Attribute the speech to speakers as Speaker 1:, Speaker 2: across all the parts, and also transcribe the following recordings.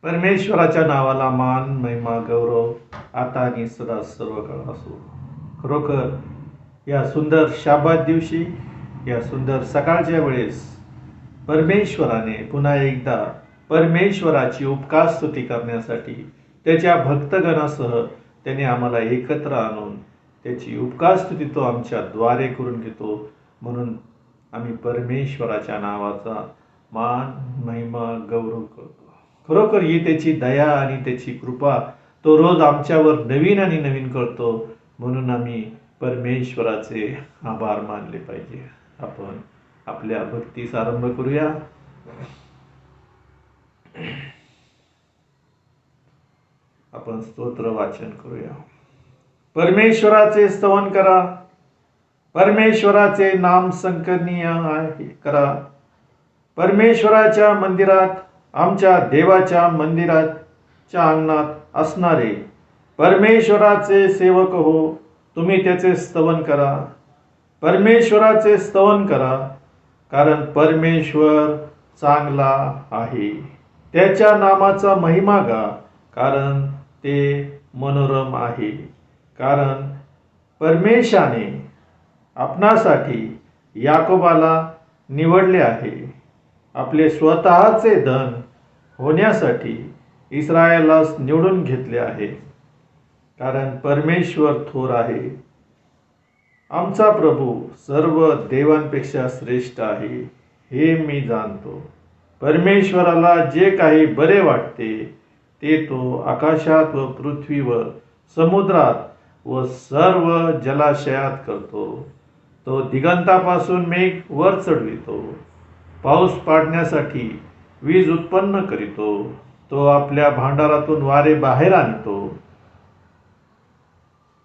Speaker 1: परमेश्वराच्या नावाला मान महिमा गौरव आता आणि सदा सर्व काळ असो. खरोखर या सुंदर शाबात दिवशी, या सुंदर सकाळच्या वेळेस परमेश्वराने पुन्हा एकदा परमेश्वराची उपकार स्तुती करण्यासाठी त्याच्या भक्तगणासह त्याने आम्हाला एकत्र आणून त्याची उपकार स्तुती तो आमच्या द्वारे करून घेतो. म्हणून आम्ही परमेश्वराच्या नावाचा मान महिमा गौरव करतो. खरोखर ही त्याची दया आणि त्याची कृपा तो रोज आमच्यावर नवीन आणि नवीन करतो. म्हणून आम्ही परमेश्वराचे आभार मानले पाहिजे. आपण आपल्या भक्तीस आरंभ करूया. आपण स्तोत्र वाचन करूया. परमेश्वराचे स्तवन करा, परमेश्वराचे नाम संकीर्तनीय आहे करा. परमेश्वराच्या मंदिरात, आमच्या देवाच्या मंदिराच्या अंगणात असणारे परमेश्वराचे सेवक हो, तुम्ही त्याचे स्तवन करा. परमेश्वराचे स्तवन करा, कारण परमेश्वर चांगला आहे. त्याच्या नामाचा महिमा गा, कारण ते मनोरम आहे. कारण परमेशाने आपणासाठी याकोबाला निवडले आहे, आपले स्वतःचे धन होण्यासाठी इस्रायलास निवडून घेतले आहे. कारण परमेश्वर थोर आहे. आमचा प्रभू सर्व देवांपेक्षा श्रेष्ठ आहे, हे मी जाणतो. परमेश्वराला जे काही बरे वाटते ते तो आकाशात व पृथ्वीवर, समुद्रात व सर्व जलाशयात करतो. तो दिगंतापासून मेघ वर चढवितो, पाऊस पाडण्यासाठी वीज उत्पन्न करीतो. तो आपल्या भांडारातून वारे बाहेर आणतो.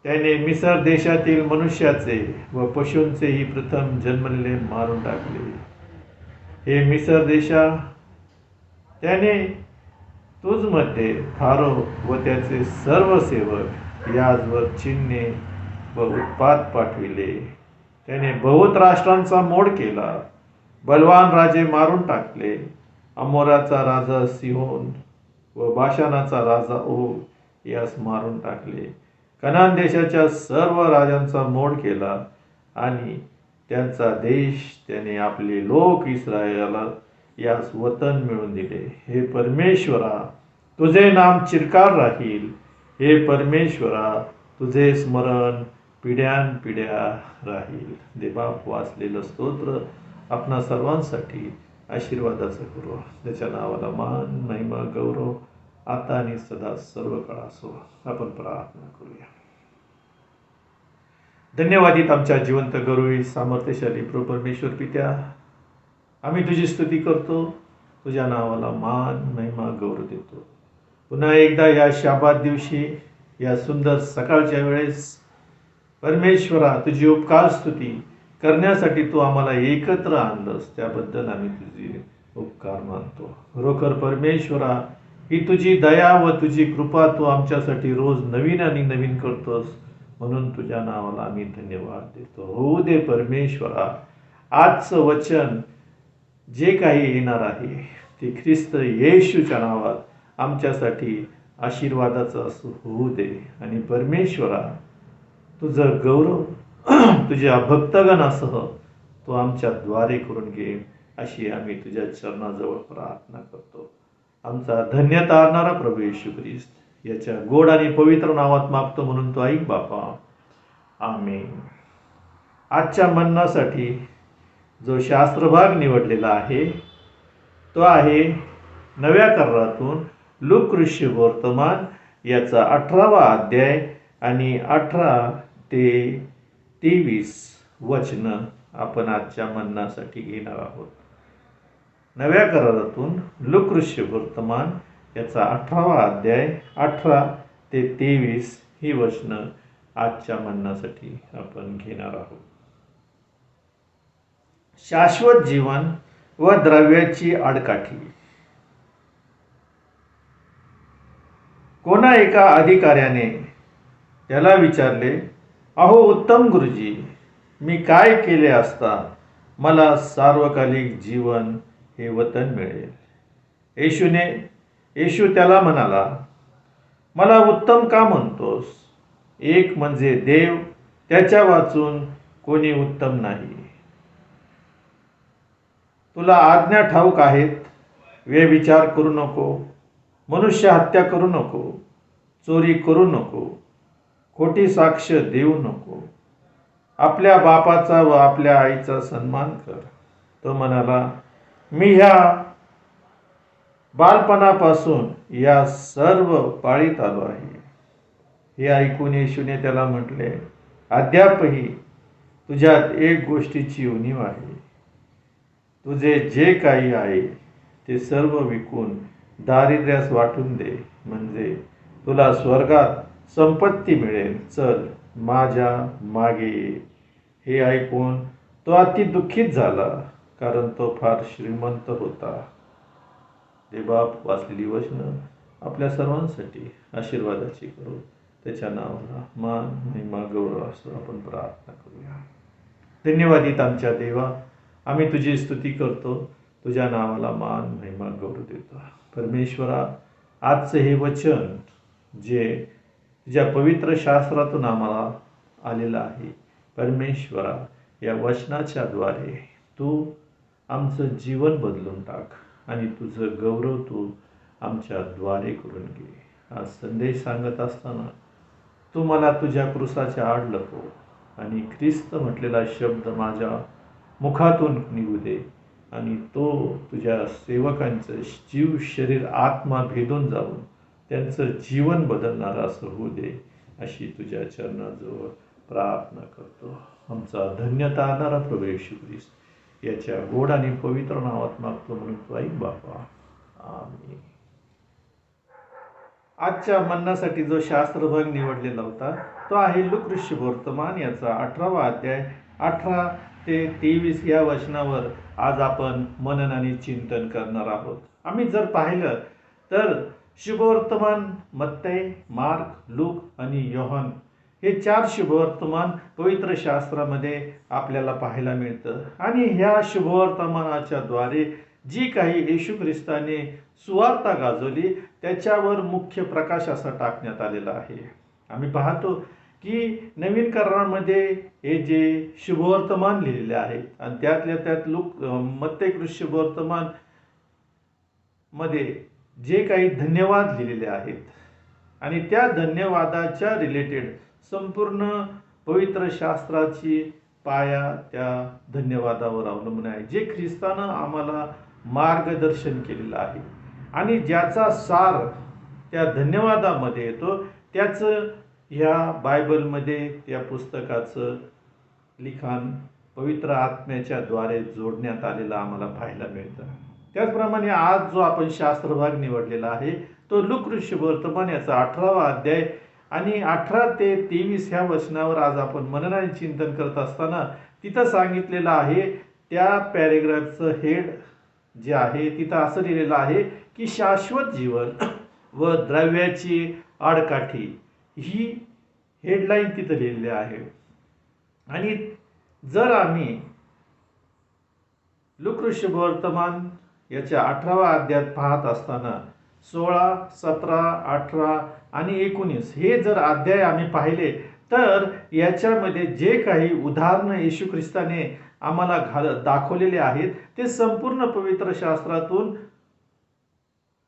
Speaker 1: त्याने मिसर देशातील मनुष्याचे व पशूंचेही प्रथम जन्मलेले मारून टाकले. हे मिसर देशा, त्याने तुझमध्ये फारो व त्याचे सर्व सेवक याजवर चिन्हे व उत्पात पाठविले. त्याने बहुत राष्ट्रांचा मोड केला, बलवान राजे मारून टाकले. अमोराचा राजा सिहोन व बाशानाचा राजा ओग यास मारून टाकले. कनान देशाच्या सर्व राजांचा मोड केला आणि त्यांचा देश त्याने आपले लोक इस्रायला यास वतन मिळून दिले. हे परमेश्वरा, तुझे नाम चिरकाल राहील. हे परमेश्वरा, तुझे स्मरण पिढ्यानपिढ्या राहील. देवबाप वाचलेलं स्तोत्र आपणा सर्वांसाठी आशीर्वादाचं करू. त्याच्या नावाला मान महिमा गौरव आता आणि सदा सर्व काळ असो. आपण प्रार्थना करूया. धन्यवादित आमच्या जिवंत गौरवी सामर्थ्यशाली प्रभू परमेश्वर पित्या, आम्ही तुझी स्तुती करतो. तुझ्या नावाला मान महिमा गौरव देतो. पुन्हा एकदा या शाबात दिवशी, या सुंदर सकाळच्या वेळेस परमेश्वरा, तुझी उपकार स्तुती करण्यासाठी तू आम्हाला एकत्र आणलंस, त्याबद्दल आम्ही तुझे उपकार मानतो. खरोखर परमेश्वरा, ही तुझी दया व तुझी कृपा तू आमच्यासाठी रोज नवीन आणि नवीन करतोस. म्हणून तुझ्या नावाला आम्ही धन्यवाद देतो. होऊ दे परमेश्वरा, आजचं वचन जे काही येणार आहे ते ख्रिस्त येशूच्या नावात आमच्यासाठी आशीर्वादाचं असं होऊ दे. आणि परमेश्वरा, तुझं गौरव तुझ्या भक्तगणासह तो आमच्या द्वारे करून घे, अशी आम्ही तुझ्या चरणाजवळ प्रार्थना करतो. आमचा धन्यता आणणारा प्रभू येशू ख्रिस्त याच्या गोड आणि पवित्र नावात मागतो, म्हणून तो ऐक बापा. आमेन. आजच्या मन्नासाठी जो शास्त्रभाग निवडलेला आहे तो आहे नव्या करारातून लूकऋषी वर्तमान याचा 18वा अध्याय आणि 18 ते 23 वचनं आपण आजच्या मन्नासाठी घेणार आहोत. नव्या करारातून लूकऋषी वर्तमान याचा 18वा अध्याय 18 ते 23 ही वचनं आजच्या मन्नासाठी आपण घेणार आहोत. शाश्वत जीवन व द्रव्याची आडकाठी. कोणा एका अधिकाऱ्याने त्याला विचारले, अहो उत्तम गुरुजी, मी काय केले असता मला सार्वकालिक जीवन हे वतन मिळेल? येशूने येशू त्याला म्हणाला, मला उत्तम का म्हणतोस? एक म्हणजे देव, त्याच्या वाचून कोणी उत्तम नाही. तुला आज्ञा ठाऊक आहेत. व्यभिचार करू नको, मनुष्य हत्या करू नको, चोरी करू नको, खोटी साक्ष देऊ नको, आपल्या बापाचा व आपल्या आईचा सन्मान कर. तो म्हणाला, मी ह्या बालपणापासून या सर्व पाळीत आलो आहे. हे ऐकून येशूने त्याला म्हटले, अद्यापही तुझ्यात एक गोष्टीची उणीव आहे. तुझे जे काही आहे ते सर्व विकून दारिद्र्यास वाटून दे, म्हणजे तुला स्वर्गात संपत्ती मिळेल. चल, माझ्या मागे ये. हे ऐकून तो अति दुःखित झाला, कारण तो फार श्रीमंत होता. देवबाप वाचलेली वचनं आपल्या सर्वांसाठी आशीर्वादाची करू. त्याच्या नावाला मान महिमा गौरव असो. आपण प्रार्थना करूया. धन्यवादित आमच्या देवा, आम्ही तुझी स्तुती करतो. तुझ्या नावाला मान महिमा गौरव देतो. परमेश्वरा, आजचं हे वचन जे तुझ्या पवित्र शास्त्रातून आम्हाला आलेलं आहे, परमेश्वरा, या वचनाच्या द्वारे तू आमचं जीवन बदलून टाक आणि तुझं गौरव तू आमच्या द्वारे करून घे. आज संदेश सांगत असताना तू मला तुझ्या क्रूसाच्या आड लपव आणि ख्रिस्त म्हटलेला शब्द माझ्या मुखातून निघू दे आणि तो तुझ्या सेवकांचं जीव शरीर आत्मा भेदून जाऊन त्यांचं जीवन बदलणारं असं होऊ दे, अशी तुझ्या चरणाजवळ प्रार्थना करतो. आमचा धन्यता आणणारा प्रभू येशू ख्रिस्त याच्या गोड आणि पवित्र नावात मागतो म्हणून तू ऐक बापा. आमीन. आजच्या मननासाठी जो शास्त्रभाग निवडलेला होता तो आहे लूक वर्तमान याचा 18वा अध्याय 18 ते 23 या वचनावर आज आपण मनन आणि चिंतन करणार आहोत. आम्ही जर पाहिलं तर शुभवर्तमान मत्तई, मार्क, लूक आणि योहान हे 4 शुभवर्तमान पवित्र शास्त्रामध्ये आपल्याला पाहायला मिळतं. आणि ह्या शुभवर्तमानाच्या द्वारे जी काही येशू ख्रिस्ताने सुवार्ता गाजवली त्याच्यावर मुख्य प्रकाश असा टाकण्यात आलेला आहे. आम्ही पाहतो की नवीन करारामध्ये हे जे शुभवर्तमान लिहिलेले आहेत आणि त्यातल्या त्यात मत्तई शुभवर्तमान मध्ये जे काही धन्यवाद लिहिलेले आहेत आणि त्या धन्यवादाच्या रिलेटेड संपूर्ण पवित्र शास्त्राची पाया त्या धन्यवादावर अवलंबून आहे, जे ख्रिस्तानं आम्हाला मार्गदर्शन केलेलं आहे आणि ज्याचा सार त्या धन्यवादामध्ये येतो. त्याचं ह्या बायबलमध्ये त्या पुस्तकाचं लिखाण पवित्र आत्म्याच्या द्वारे जोडण्यात आलेलं आम्हाला पाहायला मिळतं. त्याचप्रमाणे आज जो आपण शास्त्रभाग निवडलेला आहे तो लूक वर्तमान याचा 18वा अध्याय आणि 18 ते 23 ह्या वचनावर आज आपण मनन आणि चिंतन करत असताना तिथं सांगितलेलं आहे. त्या पॅरेग्राफचं हेड जे आहे तिथं असं लिहिलेलं आहे की शाश्वत जीवन व द्रव्याची आडकाठी, ही हेडलाईन तिथं लिहिलेली आहे. आणि जर आम्ही लूक वर्तमान याच्या 18वा अध्यायात पाहत असताना 16, 17, 18 आणि 19 हे जर अध्याय आम्ही पाहिले तर याच्यामध्ये जे काही उदाहरणं येशू ख्रिस्ताने आम्हाला दाखवलेले आहेत ते संपूर्ण पवित्र शास्त्रातून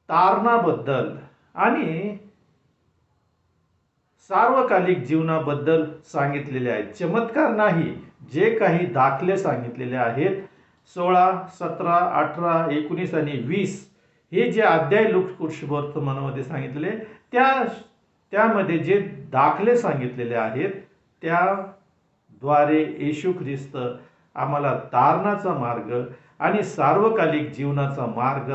Speaker 1: तारणाबद्दल आणि सार्वकालिक जीवनाबद्दल सांगितलेले आहेत. चमत्कार नाही, जे काही दाखले सांगितलेले आहेत 16, 17, 18, 19 आणि 20 हे जे अध्याय लूक वर्तमानामध्ये सांगितले त्यामध्ये जे दाखले सांगितलेले आहेत त्याद्वारे येशू ख्रिस्त आम्हाला तारणाचा मार्ग आणि सार्वकालिक जीवनाचा मार्ग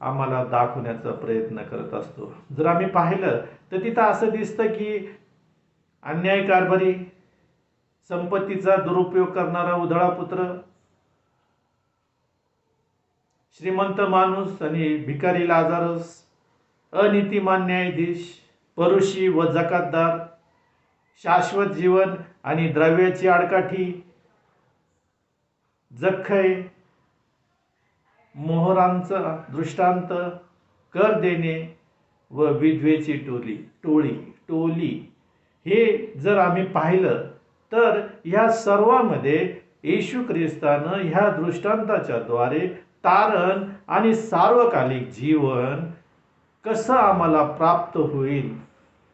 Speaker 1: आम्हाला दाखवण्याचा प्रयत्न करत असतो. जर आम्ही पाहिलं तर तिथं असं दिसतं की अन्याय कारभारी, संपत्तीचा दुरुपयोग करणारा उधळा पुत्र, श्रीमंत माणूस आणि भिकारी लाजारस, अनीतिमान न्यायाधीश, परुषी व जकातदार, शाश्वत जीवन आणि द्रव्याची आडकाठी, जख्खै, मोहरांचा दृष्टांत, कर देणे, व विधवेची टोळी हे जर आम्ही पाहिलं तर या सर्वांमध्ये येशू ख्रिस्तानं ह्या दृष्टांताच्या द्वारे तारण आणि सार्वकालिक जीवन कसं आम्हाला प्राप्त होईल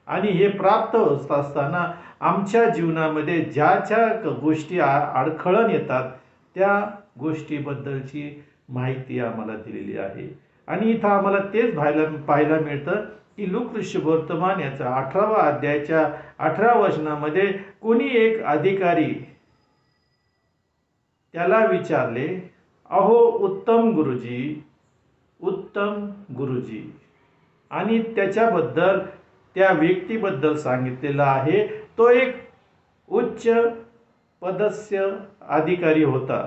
Speaker 1: आणि हे प्राप्त होत असताना आमच्या जीवनामध्ये ज्या गोष्टी अडखळण येतात त्या गोष्टीबद्दलची माहिती आम्हाला दिलेली आहे. आणि इथं आम्हाला तेच पाहायला मिळतं की लूका वर्तमान याचा 18वा अध्यायाच्या 18 वचनामध्ये कोणी एक अधिकारी त्याला विचारले, अहो उत्तम गुरुजी, आणि त्याच्याबद्दल त्या व्यक्तीबद्दल सांगितलेलं आहे तो एक उच्च पदस्य अधिकारी होता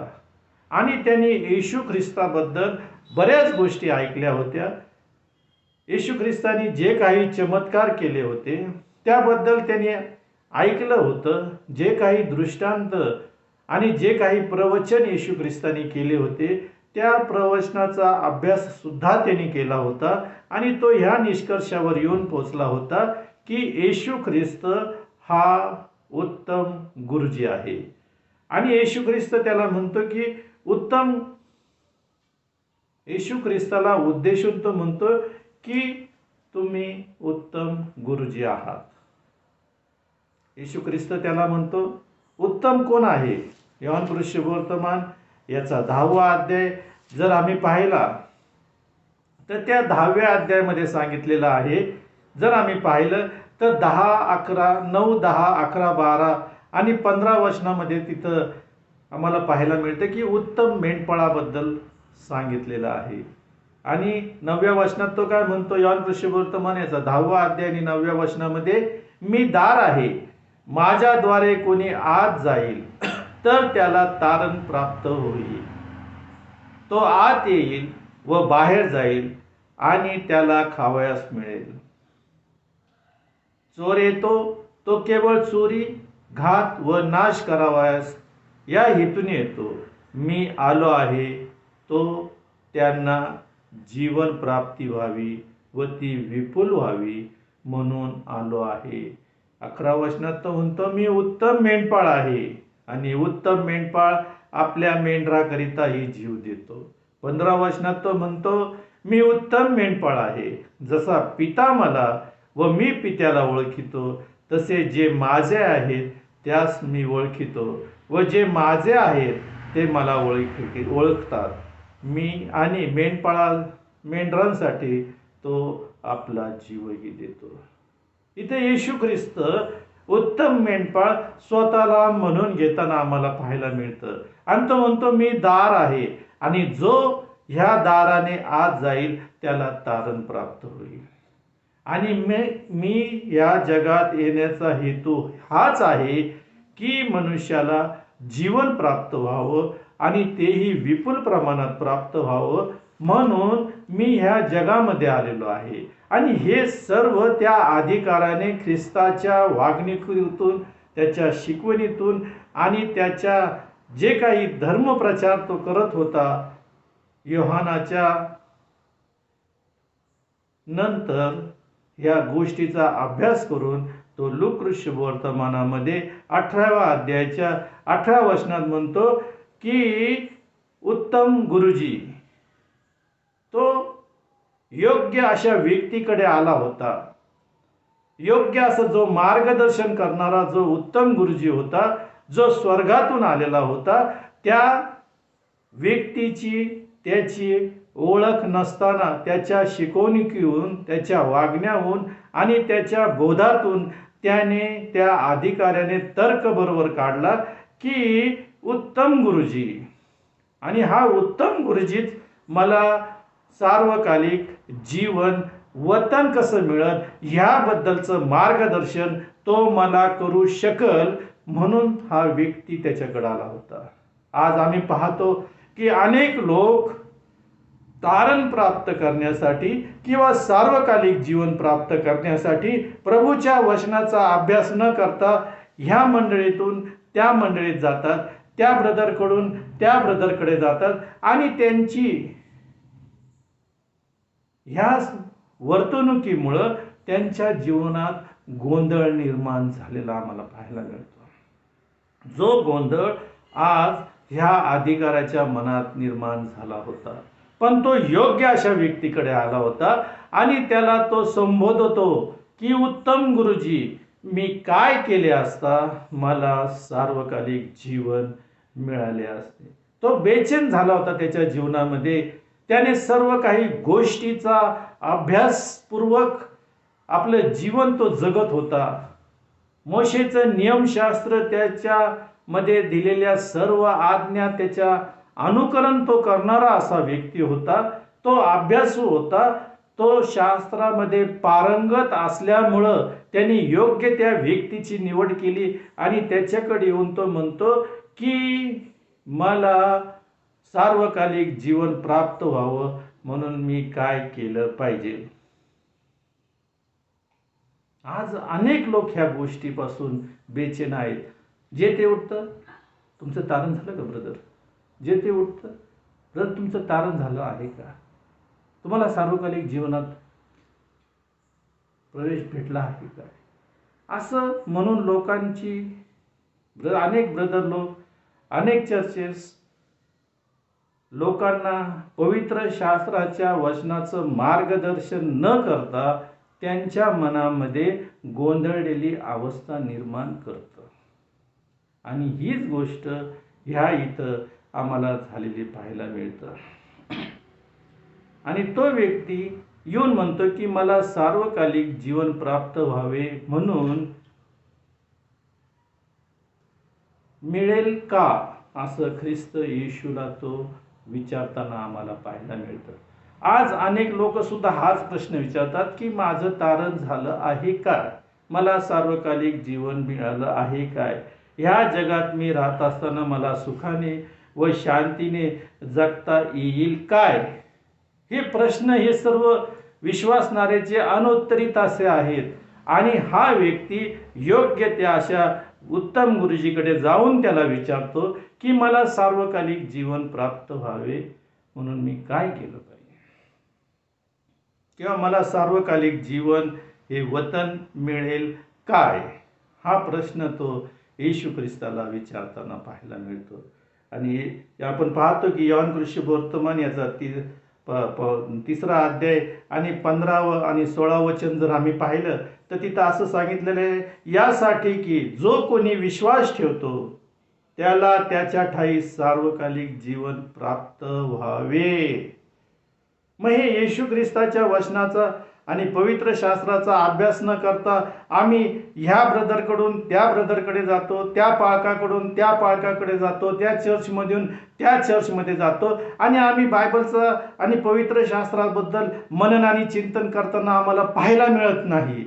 Speaker 1: आणि त्याने येशू ख्रिस्ताबद्दल बऱ्याच गोष्टी ऐकल्या होत्या. येशू ख्रिस्ताने जे काही चमत्कार केले होते त्याबद्दल त्याने ऐकलं होतं. जे काही दृष्टांत आणि जे काही प्रवचन येशू ख्रिस्ताने केले होते त्या प्रवचनाचा अभ्यास सुद्धा त्यांनी केला होता आणि तो ह्या निष्कर्षावर येऊन पोचला होता की येशू ख्रिस्त हा उत्तम गुरुजी आहे. आणि येशू ख्रिस्त त्याला म्हणतो की येशू ख्रिस्ताला उद्देशून तो म्हणतो की तुम्ही उत्तम गुरुजी आहात. येशू ख्रिस्त त्याला म्हणतो उत्तम कोण आहे. योहान वर्तमान याचा 10वा अध्याय जर आम्ही पाहिला तर त्या 10व्या अध्यायामध्ये सांगितलेलं आहे. जर आम्ही पाहिलं तर 9, 10, 11, 12 आणि 15 वचनामध्ये तिथं आम्हाला पाहायला मिळतं की उत्तम मेंढपाळाबद्दल सांगितलेलं आहे. आणि 9व्या वचनात तो काय म्हणतो, योहान वर्तमान याचा 10वा अध्याय आणि 9व्या वचनामध्ये, मी दार आहे, माझ्याद्वारे कोणी आत जाईल तर त्याला तारण प्राप्त होईल. तो आत येईल व बाहेर जाईल आणि त्याला खावयास मिळेल. चोर येतो तो केवळ चोरी, घात व नाश करावयास या हेतूने येतो. मी आलो आहे तो त्यांना जीवन प्राप्ती व्हावी व ती विपुल व्हावी म्हणून आलो आहे. 11 वचनात तो म्हणतो मी उत्तम मेंढपाळ आहे आणि उत्तम मेंढपाळ आपल्या मेंढराकरिताही जीव देतो. 15 वचनात तो म्हणतो मी उत्तम मेंढपाळ आहे, जसा पिता मला व मी पित्याला ओळखितो तसे जे माझे आहेत त्यास मी ओळखितो व जे माझे आहेत ते मला ओळखतात. मी आणि मेंढरांसाठी तो आपला जीवही देतो. इथे येशू ख्रिस्त उत्तम मेंढपाळ स्वतःला म्हणून घेताना आम्हाला पाहायला मिळतं. आणि तो म्हणतो मी दार आहे आणि जो ह्या दाराने आत जाईल त्याला तारण प्राप्त होईल. आणि मी या जगात येण्याचा हेतू हाच आहे की मनुष्याला जीवन प्राप्त व्हावं आणि तेही विपुल प्रमाणात प्राप्त व्हावं म्हणून मी ह्या जगामध्ये आलेलो आहे. आणि हे सर्व त्या अधिकाराने ख्रिस्ताच्या वागणुकीतून, त्याच्या शिकवणीतून आणि त्याच्या जे काही धर्मप्रचार तो करत होता, योहानाच्या नंतर या गोष्टीचा अभ्यास करून तो लूका वर्तमानामध्ये 18व्या अध्यायाच्या 18 वचनात म्हणतो की उत्तम गुरुजी तो योग्य अशा व्यक्तीकडे आला होता. योग्य असं जो मार्गदर्शन करणारा जो उत्तम गुरुजी होता, जो स्वर्गातून आलेला होता, त्या व्यक्तीची त्याची ओळख नसताना त्याच्या शिकवणुकीहून, त्याच्या वागण्याहून आणि त्याच्या बोधातून त्याने त्या अधिकाऱ्याने तर्क बरोबर काढला की उत्तम गुरुजी, आणि हा उत्तम गुरुजीच मला सार्वकालिक जीवन वतन कसं मिळत ह्याबद्दलचं मार्गदर्शन तो मला करू शकल म्हणून हा व्यक्ती त्याच्याकडे आला होता. आज आम्ही पाहतो की अनेक लोक तारण प्राप्त करण्यासाठी किंवा सार्वकालिक जीवन प्राप्त करण्यासाठी प्रभूच्या वचनाचा अभ्यास न करता ह्या मंडळीतून त्या मंडळीत जातात, त्या ब्रदरकडून त्या ब्रदरकडे जातात आणि त्यांची ह्या वर्तणुकीमुळं त्यांच्या जीवनात गोंधळ निर्माण झालेला आम्हाला पाहायला मिळतो। जो गोंधळ आज ह्या अधिकाऱ्याच्या मनात निर्माण झाला होता, पण तो योग्य अशा व्यक्तीकडे आला होता आणि त्याला तो संबोधतो की उत्तम गुरुजी, मी काय केले असता मला सार्वकालिक जीवन मिळाले असते। तो बेचैन झाला होता त्याच्या जीवनामध्ये। त्याने सर्व काही गोष्टीचा अभ्यासपूर्वक आपलं जीवन तो जगत होता। मोशेचं नियमशास्त्र, त्याच्यामध्ये दिलेल्या सर्व आज्ञा, त्याच्या अनुकरण तो करणारा असा व्यक्ती होता। तो अभ्यासू होता। तो शास्त्रामध्ये पारंगत असल्यामुळं त्यांनी योग्य त्या व्यक्तीची निवड केली आणि त्याच्याकडे येऊन तो म्हणतो की मला सार्वकालिक जीवन प्राप्त व्हावं म्हणून मी काय केलं पाहिजे। आज अनेक लोक ह्या गोष्टीपासून बेचैन आहेत। जे ते उठतं, तुमचं तारण झालं का ब्रदर? जे ते उठतं, ब्रदर तुमचं तारण झालं आहे का? तुम्हाला सार्वकालिक जीवनात प्रवेश भेटला आहे का? असं म्हणून लोकांची अनेक ब्रदर लोक, अनेक चर्चेस लोकांना पवित्र शास्त्राच्या वचनाचं मार्गदर्शन न करता त्यांच्या मनामध्ये गोंधळलेली अवस्था निर्माण करतं। आणि हीच गोष्ट ह्या इथं आम्हाला झालेली पाहायला मिळतं। आणि तो व्यक्ती येऊन म्हणतो की मला सार्वकालिक जीवन प्राप्त व्हावे म्हणून मिळेल का, असं ख्रिस्त येशूला तो विचारताना आम्हाला पाहायला मिळतं। आज अनेक लोक सुद्धा हाच प्रश्न विचारतात की माझं तारण झालं आहे का? मला सार्वकालिक जीवन मिळालं आहे काय? ह्या जगात मी राहत असताना मला सुखाने व शांतीने जगता येईल काय? हे प्रश्न हे सर्व विश्वासणाऱ्याचे अनुत्तरित असे आहेत। आणि हा व्यक्ती योग्य त्या अशा उत्तम गुरुजीकडे जाऊन त्याला विचारतो की मला सार्वकालिक जीवन प्राप्त व्हावे म्हणून मी काय केलं पाहिजे, किंवा मला सार्वकालिक जीवन हे वतन मिळेल काय? हा प्रश्न तो येशू ख्रिस्ताला विचारताना पाहायला मिळतो। आणि आपण पाहतो की योहान वर्तमान याचा 3रा अध्याय आणि 15 आणि 16 वचन जर आम्ही पाहिलं तर तिथं असं सांगितलेलं आहे, यासाठी की जो कोणी विश्वास ठेवतो त्याला त्याच्या ठायी सार्वकालिक जीवन प्राप्त व्हावे। मग हे येशू ख्रिस्ताच्या वचनाचा आणि पवित्र शास्त्राचा अभ्यास न करता आम्ही ह्या ब्रदरकडून त्या ब्रदरकडे जातो, त्या पाळकाकडून त्या पाळकाकडे जातो, त्या चर्चमधून त्या चर्चमध्ये जातो आणि आम्ही बायबलचं आणि पवित्र शास्त्राबद्दल मनन आणि चिंतन करताना आम्हाला पाहायला मिळत नाही।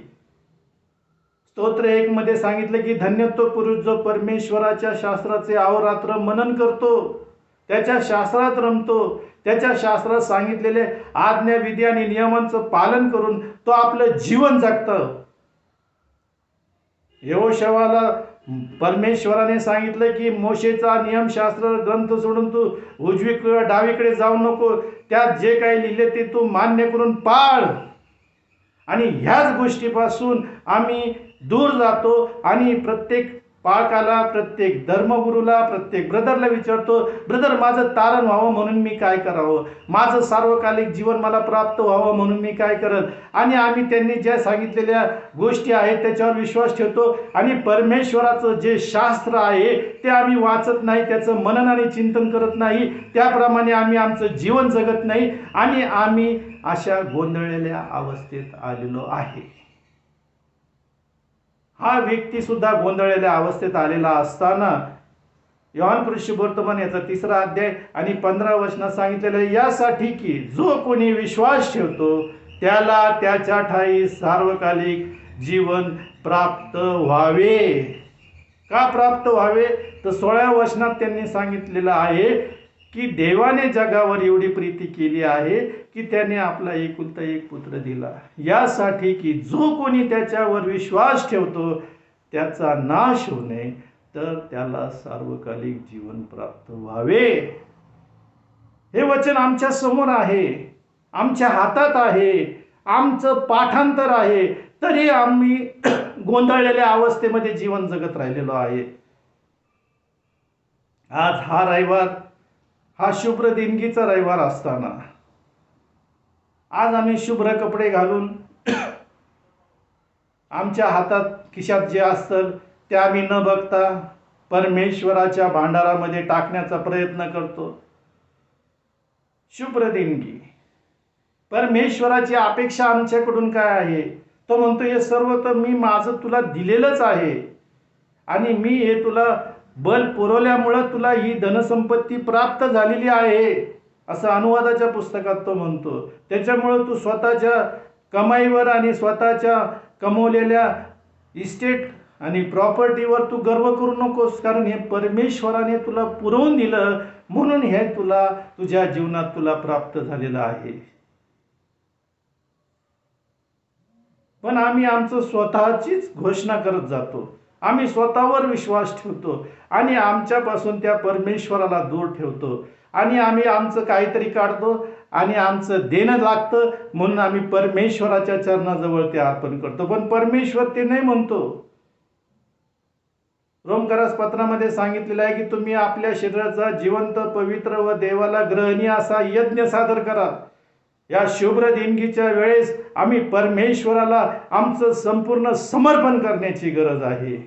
Speaker 1: स्तोत्र 1 मध्ये सांगितलं की धन्य तो पुरुष जो परमेश्वराच्या शास्त्राचे अहोरात्र मनन करतो, त्याच्या शास्त्रात रमतो, त्याच्या शास्त्रात सांगितलेले आज्ञा विधी आणि नियमांचं पालन करून तो आपलं जीवन जगतो। यहोशवाला परमेश्वराने सांगितलं की मोशेचा नियमशास्त्र ग्रंथ सोडून तू उजवीकडे डावीकडे जाऊ नको, त्यात जे काही लिहिले ते तू मान्य करून पाळ। आणि ह्याच गोष्टीपासून आम्ही दूर जातो आणि प्रत्येक पाळकाला, प्रत्येक धर्मगुरूला, प्रत्येक ब्रदरला विचारतो, ब्रदर माझं तारण व्हावं म्हणून मी काय करावं, माझं सार्वकालिक जीवन मला प्राप्त व्हावं म्हणून मी काय करत। आणि आम्ही त्यांनी ज्या सांगितलेल्या गोष्टी आहेत त्याच्यावर विश्वास ठेवतो आणि परमेश्वराचं जे शास्त्र आहे ते आम्ही वाचत नाही, त्याचं मनन आणि चिंतन करत नाही, त्याप्रमाणे आम्ही आमचं जीवन जगत नाही आणि आम्ही अशा गोंधळलेल्या अवस्थेत आलेलो आहे। हा व्यक्ती सुद्धा गोंधळलेल्या अवस्थेत आलेला असताना योहान वर्तमान याचा 3रा अध्याय आणि 15 वचनात सांगितलेलं आहे, यासाठी की जो कोणी विश्वास ठेवतो त्याला त्याच्या ठायी सार्वकालिक जीवन प्राप्त व्हावे। का प्राप्त व्हावे तर 16व्या वचनात त्यांनी सांगितलेलं आहे की देवाने जगावर एवढी प्रीती केली आहे की त्याने आपला एकुलता एक पुत्र दिला, यासाठी की जो कोणी त्याच्यावर विश्वास ठेवतो त्याचा नाश होऊ नये तर त्याला सार्वकालिक जीवन प्राप्त व्हावे। हे वचन आमच्या समोर आहे, आमच्या हातात आहे आमचं पाठांतर आहे, तरी आम्ही गोंधळलेल्या अवस्थेमध्ये जीवन जगत राहिलेलो आहे. आज हा रविवार, हा शुभ्र दिनगीचा रविवार असताना आज आम्ही शुभ्र कपडे घालून आमच्या हातात खिशात जे असतं ते आम्ही न बघता परमेश्वराच्या भांडारामध्ये टाकण्याचा प्रयत्न करतो. शुभ्र देणगी. परमेश्वराची अपेक्षा आमच्याकडून काय आहे? तो म्हणतो हे सर्व तर मी माझं तुला दिलेलंच आहे आणि मी हे तुला बल पुरवल्यामुळं तुला ही धनसंपत्ती प्राप्त झालेली आहे, असं अनुवादाच्या पुस्तकात तो म्हणतो. त्याच्यामुळं तू स्वतःच्या कमाईवर आणि स्वतःच्या कमवलेल्या इस्टेट आणि प्रॉपर्टीवर तू गर्व करू नकोस, कारण हे परमेश्वराने तुला पुरवून दिलं म्हणून हे तुला तुझ्या जीवनात तुला प्राप्त झालेलं आहे. पण आम्ही आमचं स्वतःचीच घोषणा करत जातो, आम्ही स्वतःवर विश्वास ठेवतो आणि आमच्यापासून त्या परमेश्वराला दूर ठेवतो आणि आम्ही आमचं काहीतरी काढतो आणि आमचं देणं लागतं म्हणून आम्ही परमेश्वराच्या चरणाजवळ ते अर्पण करतो. पण परमेश्वर ते नाही म्हणतो. रोमकरास पत्रामध्ये सांगितलेलं आहे की तुम्ही आपल्या शरीराचा जिवंत, पवित्र व देवाला ग्रहणीय असा यज्ञ सादर करा. या शुभ्र देणगीच्या वेळेस आम्ही परमेश्वराला आमचं संपूर्ण समर्पण करण्याची गरज आहे.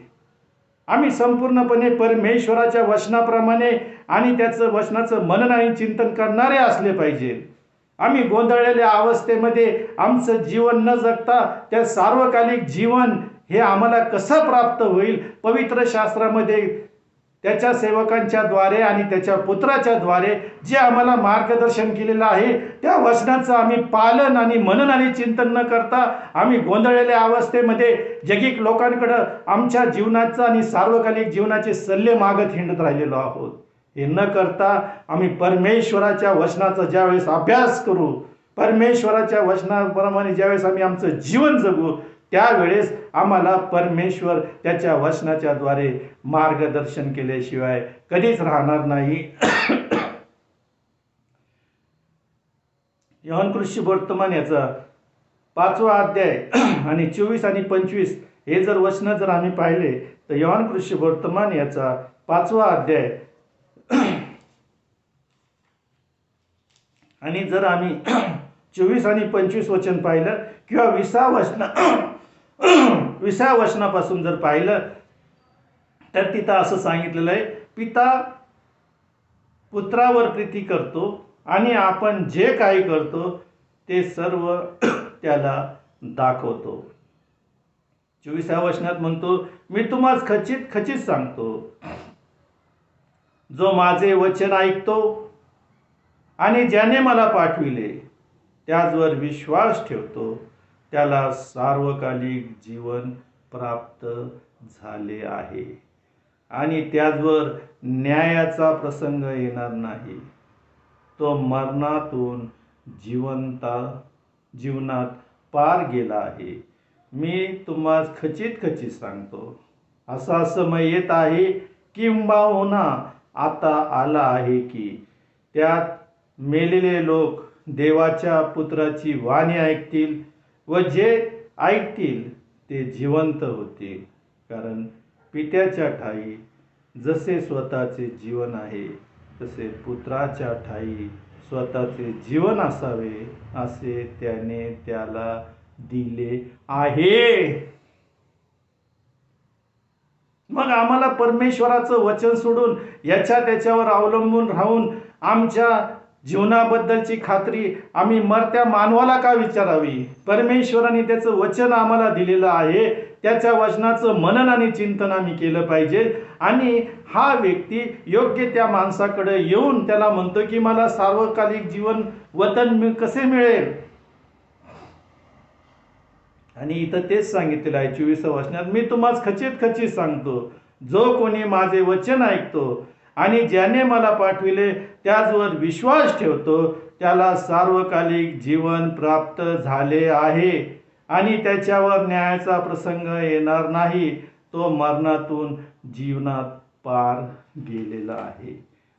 Speaker 1: आम्ही संपूर्णपणे परमेश्वराच्या वचनाप्रमाणे आणि त्याचं वचनाचं मनन आणि चिंतन करणारे असले पाहिजे. आम्ही गोंधळलेल्या अवस्थेमध्ये आमचं जीवन न जगता त्या सार्वकालिक जीवन हे आम्हाला कसं प्राप्त होईल? पवित्र शास्त्रामध्ये त्याच्या सेवकांच्या द्वारे आणि त्याच्या पुत्राच्या द्वारे जे आम्हाला मार्गदर्शन केलेलं आहे त्या वचनाचं आम्ही पालन आणि मनन आणि चिंतन न करता आम्ही गोंधळलेल्या अवस्थेमध्ये जगिक लोकांकडं आमच्या जीवनाचं आणि सार्वकालिक जीवनाचे सल्ले मागत हिंडत राहिलेलो आहोत. हे न करता आम्ही परमेश्वराच्या वचनाचा ज्यावेळेस अभ्यास करू, परमेश्वराच्या वचनाप्रमाणे ज्यावेळेस आम्ही आमचं जीवन जगू, त्यावेळेस आम्हाला परमेश्वर त्याच्या वचनाच्या द्वारे मार्गदर्शन केल्याशिवाय कधीच राहणार नाही. योहान वर्तमान याचा 5वा अध्याय आणि 24 आणि 25 हे जर वचन जर आम्ही पाहिले तर योहान वर्तमान याचा 5वा अध्याय आणि जर आम्ही 24 आणि 25 वचन पाहिलं किंवा 20 वचनापासून जर पाहिलं तर तिथं असं सांगितलेलं आहे, पिता पुत्रावर प्रीती करतो आणि आपण जे काही करतो ते सर्व त्याला दाखवतो. 24व्या वचनात म्हणतो, मी तुम्हाला खचित खचित सांगतो, जो माझे वचन ऐकतो आणि ज्याने मला पाठविले त्याचवर विश्वास ठेवतो त्याला सार्वकालिक जीवन प्राप्त झाले आहे आणि त्याचवर न्यायाचा प्रसंग येणार नाही. तो मरणातून जीवनात पार गेला आहे. मी तुम्हाला खचित खचित सांगतो, असा समय येत आहे किंबहुना आता आला आहे की त्यात मेलेले लोक देवाच्या पुत्राची वाणी ऐकतील व जे ऐकतील ते जिवंत होतील. कारण पित्याच्या ठाई जसे स्वतःचे जीवन आहे तसे पुत्राच्या ठाई स्वतःचे जीवन असावे असे त्याने त्याला दिले आहे. मग आम्हाला परमेश्वराचं वचन सोडून त्याच्यावर अवलंबून राहून आमच्या जीवनाबद्दलची खात्री आम्ही मरत्या मानवाला का विचारावी? परमेश्वराने त्याचं वचन आम्हाला दिलेलं आहे, त्याच्या वचनाचं मनन आणि चिंतन आम्ही केलं पाहिजे. आणि हा व्यक्ती योग्य त्या माणसाकडे येऊन त्याला म्हणतो की मला सार्वकालिक जीवन वतन कसे मिळेल? आणि इथं तेच सांगितलेलं आहे 24व्या वचनात, मी तुम्हाला खचित खचित सांगतो, जो कोणी माझे वचन ऐकतो आणि ज्याने मला पाठविले त्याचवर विश्वास ठेवतो त्याला सार्वकालिक जीवन प्राप्त झाले आहे आणि त्याच्यावर न्यायाचा प्रसंग येणार नाही. तो मरणातून जीवनात पार गेलेला आहे.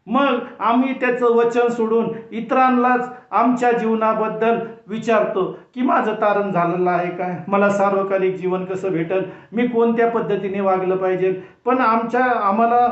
Speaker 1: मग आम्ही त्याचं वचन सोडून इतरांनाच आमच्या जीवनाबद्दल विचारतो की माझं तारण झालेलं आहे काय, मला सार्वकालिक जीवन कसं भेटेल, मी कोणत्या पद्धतीने वागलं पाहिजे. पण आम्हाला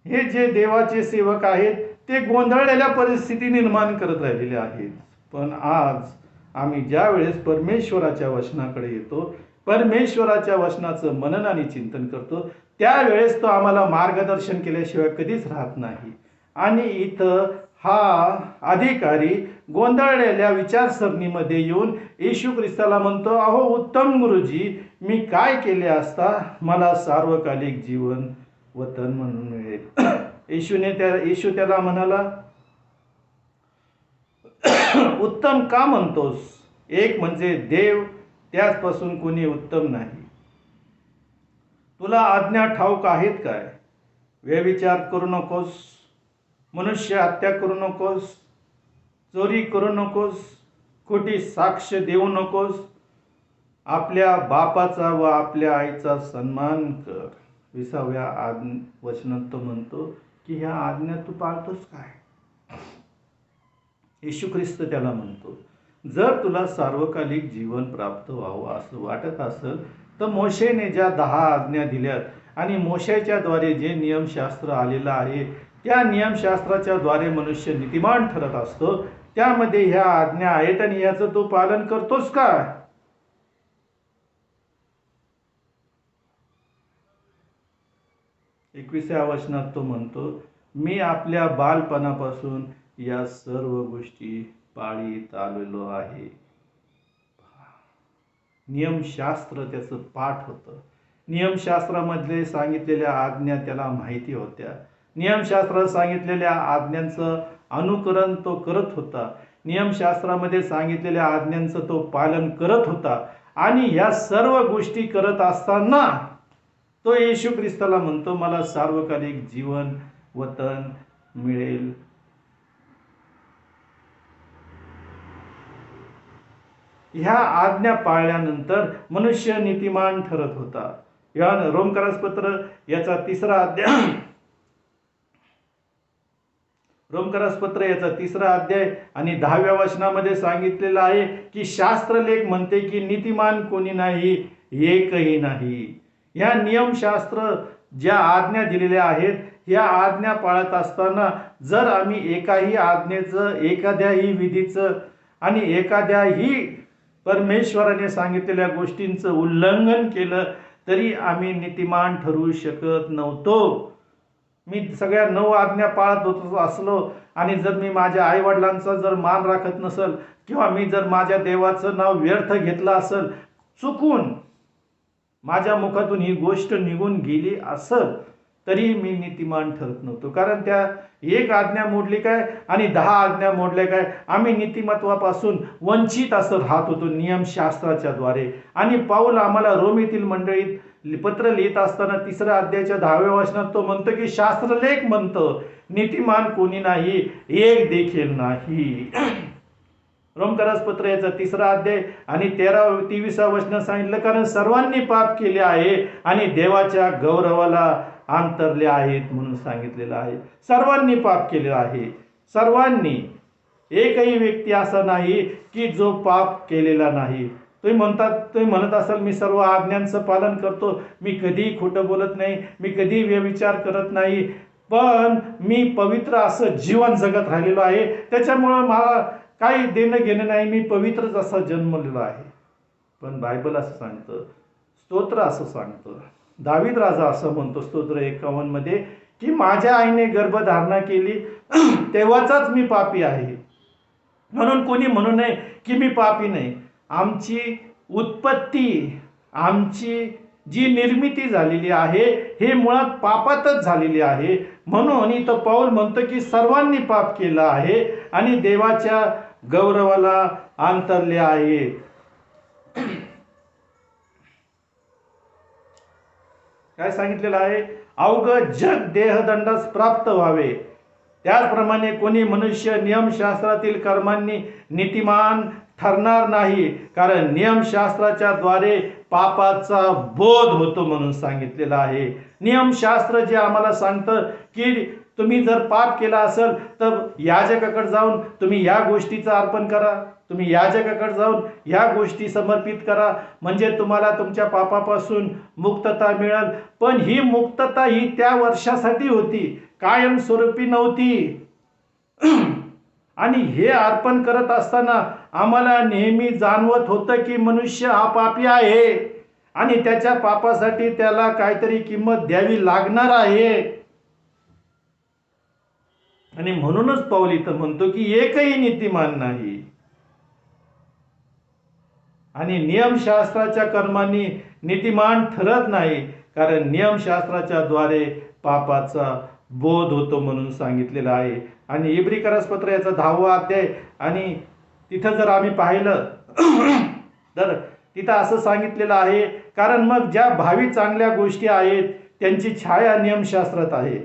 Speaker 1: हे जे देवाचे सेवक आहेत ते गोंधळलेल्या परिस्थिती निर्माण करत राहिलेले आहेत. पण आज आम्ही ज्या वेळेस परमेश्वराच्या वचनाकडे येतो, परमेश्वराच्या वचनाचं मनन आणि चिंतन करतो, त्यावेळेस तो आम्हाला मार्गदर्शन केल्याशिवाय कधीच राहत नाही. आणि इथं हा अधिकारी गोंधळलेल्या विचारसरणीमध्ये येऊन येशू ख्रिस्ताला म्हणतो, अहो उत्तम गुरुजी, मी काय केले असता मला सार्वकालिक जीवन वतन म्हणून मिळेल. येशू त्याला म्हणाला, उत्तम का म्हणतोस? एक म्हणजे देव, त्याचपासून कोणी उत्तम नाही. तुला आज्ञा ठाऊक आहेत काय? व्यभिचार करू नकोस, मनुष्य हत्या करू नकोस, चोरी करू नकोस, खोटी साक्ष देऊ नकोस, आपल्या बापाचा व आपल्या आईचा सन्मान कर. 20व्या वचनात तो म्हणतो की ह्या आज्ञा तू पाळतोस काय? येशू ख्रिस्त त्याला म्हणतो, जर तुला सार्वकालिक जीवन प्राप्त व्हावं असं वाटत असेल तर मोशेने ज्या 10 आज्ञा दिल्यात आणि मोशेच्या द्वारे जे नियमशास्त्र आलेलं आहे त्या नियमशास्त्राच्या द्वारे मनुष्य नीतिमान ठरत असतो, त्यामध्ये ह्या आज्ञा आहेत आणि याचं तू पालन करतोस का? एकविसाव्या वचनात तो म्हणतो, मी आपल्या बालपणापासून या सर्व गोष्टी पाळीत आलेलो आहे. नियमशास्त्र त्याचं पाठ होतं. नियमशास्त्रामध्ये सांगितलेल्या आज्ञा त्याला माहिती होत्या. नियमशास्त्रात सांगितलेल्या आज्ञांचं अनुकरण तो करत होता. नियमशास्त्रामध्ये सांगितलेल्या आज्ञांचं तो पालन करत होता. आणि या सर्व गोष्टी करत असताना तो येशू ख्रिस्ताला म्हणतो, मला सार्वकालिक जीवन वतन मिळेल. ह्या आज्ञा पाळल्यानंतर मनुष्य नीतिमान ठरत होता. या रोमकरासपत्र याचा 3रा अध्याय, रोमकरासपत्र याचा 3रा अध्याय आणि 10व्या वचनामध्ये सांगितलेलं आहे की शास्त्रलेख म्हणते की नीतिमान कोणी नाही, एकही नाही. या नियमशास्त्र ज्या आज्ञा दिलेल्या आहेत या आज्ञा पाळत असताना जर आम्ही एकाही आज्ञेचं, एखाद्याही विधीचं आणि एखाद्याही परमेश्वराने सांगितलेल्या गोष्टींचं उल्लंघन केलं तरी आम्ही नीतिमान ठरवू शकत नव्हतो. मी सगळ्या 9 आज्ञा पाळत होतो असलो आणि जर मी माझ्या आईवडिलांचा जर मान राखत नसल किंवा मी जर माझ्या देवाचं नाव व्यर्थ घेतलं असेल, चुकून माझ्या मुखातून ही गोष्ट निघून गेली असेल तरी मी नीतिमान ठरत नव्हतो. कारण त्या 1 आज्ञा मोडली काय आणि 10 आज्ञा मोडल्या काय, आम्ही नीतिमत्वापासून वंचित असं राहत होतो नियमशास्त्राच्या द्वारे. आणि पाऊल आम्हाला रोमीतील मंडळीत पत्र लिहित असताना 3ऱ्या अध्यायाच्या 10व्या वचनात तो म्हणतो की शास्त्रलेख म्हणतं नीतिमान कोणी नाही, एक देखील नाही. रोमकरासपत्र याचा 3रा अध्याय आणि 23व्या वचनात सांगितलं, कारण सर्वांनी पाप केले आहे आणि देवाच्या गौरवाला अंतरले आहेत म्हणून सांगितलेलं आहे. सर्वांनी पाप केलेलं आहे, सर्वांनी. एकही व्यक्ती असा नाही की जो पाप केलेला नाही. तुम्ही म्हणत असाल मी सर्व आज्ञांचं पालन करतो, मी कधीही खोटं बोलत नाही, मी कधीही व्यभिचार करत नाही, पण मी पवित्र असं जीवन जगत राहिलेलो आहे, त्याच्यामुळं मला काही देणं घेणं नाही, मी पवित्रच असा जन्मलेलो आहे. पण बायबल असं सांगतं, स्तोत्र असं सांगतं, दावीद राजा असं म्हणतो स्तोत्र 51 मध्ये की माझ्या आईने गर्भधारणा केली तेव्हाचाच मी पापी आहे. म्हणून कोणी म्हणू नये की मी पापी नाही. आमची उत्पत्ती, आमची जी निर्मिती झालेली आहे हे मुळात पापातच झालेली आहे. म्हणून इथं पाऊल म्हणतो की सर्वांनी पाप केलं आहे आणि देवाच्या गौरवाला अंतरले आहे. काय सांगितलेलं आहे, अवघं जग देहदंडास प्राप्त व्हावे त्याचप्रमाणे कोणी मनुष्य नियमशास्त्रातील कर्मांनी नीतिमान ठरणार नाही, कारण नियमशास्त्राच्या द्वारे पापाचा बोध होतो म्हणून सांगितलेलं आहे. नियमशास्त्र जे आम्हाला सांगतं की तुम्ही जर पाप केला असेल तर याजकाकडे जाऊन तुम्ही या गोष्टीचं अर्पण करा, तुम्ही याजकाकडे जाऊन या गोष्टी समर्पित करा, म्हणजे तुम्हाला तुमच्या पापापासून मुक्तता मिळेल. पण ही मुक्तता ही त्या वर्षासाठी होती, कायमस्वरूपी नव्हती. आणि हे अर्पण करत असताना आम्हाला नेहमी जाणवत होतं की मनुष्य हा पापी आहे आणि त्याच्या पापासाठी त्याला काहीतरी किंमत द्यावी लागणार आहे. आणि म्हणूनच पाऊल इथं म्हणतो की एकही नीतिमान नाही. आणि नियमशास्त्राच्या कर्मांनी नीतिमान ठरत नाही, कारण नियमशास्त्राच्या द्वारे पापाचा बोध होतो म्हणून सांगितलेलं आहे. आणि इब्री पत्र याचा 10वा अध्याय आणि तिथं जर आम्ही पाहिलं तर तिथं असं सांगितलेलं आहे, कारण मग ज्या भावी चांगल्या गोष्टी आहेत त्यांची छाया नियमशास्त्रात आहे.